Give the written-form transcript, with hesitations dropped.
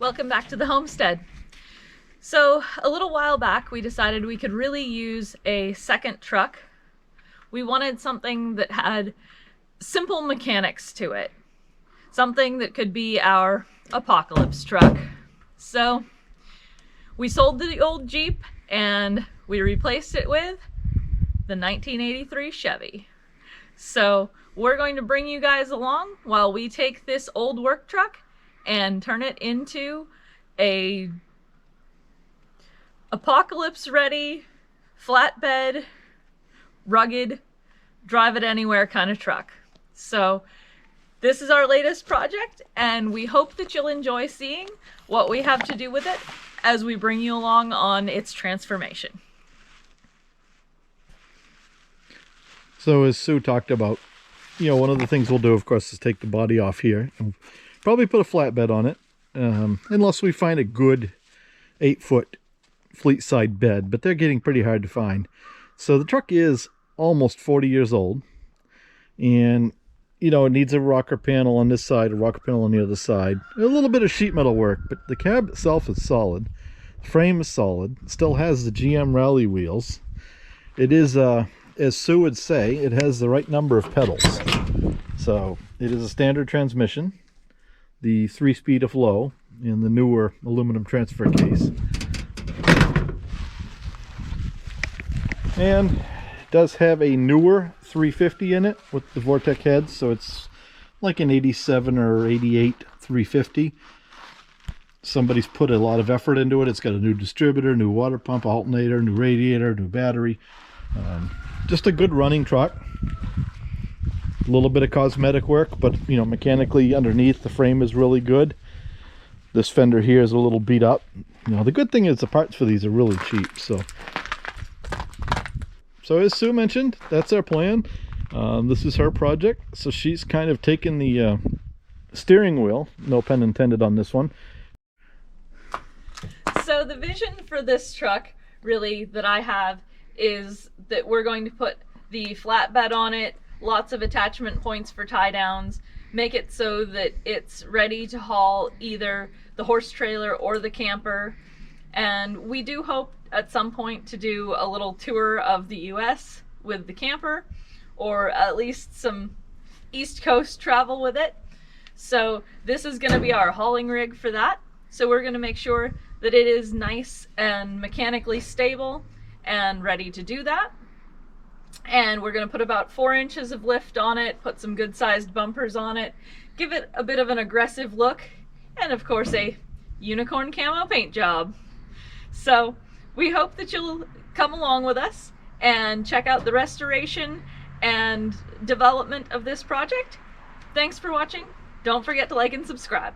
Welcome back to the Homestead. So a little while back we decided we could really use a second truck. We wanted something that had simple mechanics to it. Something that could be our apocalypse truck. So we sold the old Jeep and we replaced it with the 1983 Chevy. So we're going to bring you guys along while we take this old work truck and turn it into a apocalypse ready, flatbed, rugged, drive it anywhere kind of truck. So this is our latest project, and we hope that you'll enjoy seeing what we have to do with it as we bring you along on its transformation. So as Sue talked about, one of the things we'll do, of course, is take the body off here and probably put a flatbed on it, unless we find a good 8-foot fleet side bed, but they're getting pretty hard to find. So the truck is almost 40 years old, and it needs a rocker panel on this side, a rocker panel on the other side, a little bit of sheet metal work, but the cab itself is solid. The frame is solid. It still has the GM rally wheels. It is, as Sue would say, it has the right number of pedals. So it is a standard transmission, the 3-speed of low in the newer aluminum transfer case, and it does have a newer 350 in it with the Vortec heads, so it's like an 87 or 88 350. Somebody's put a lot of effort into it. It's got a new distributor, new water pump, alternator, new radiator, new battery. Just a good running truck. A little bit of cosmetic work, but mechanically underneath the frame is really good. This fender here is a little beat up. The good thing is the parts for these are really cheap. So as Sue mentioned, that's our plan. This is her project, so she's kind of taken the steering wheel, no pun intended on this one. So the vision for this truck, really, that I have is that we're going to put the flatbed on it, lots of attachment points for tie downs, make it so that it's ready to haul either the horse trailer or the camper. And we do hope at some point to do a little tour of the US with the camper, or at least some East Coast travel with it. So this is going to be our hauling rig for that. So we're going to make sure that it is nice and mechanically stable and ready to do that. And we're going to put about 4 inches of lift on it, put some good sized bumpers on it, give it a bit of an aggressive look, and of course a unicorn camo paint job. So we hope that you'll come along with us and check out the restoration and development of this project. Thanks for watching. Don't forget to like and subscribe.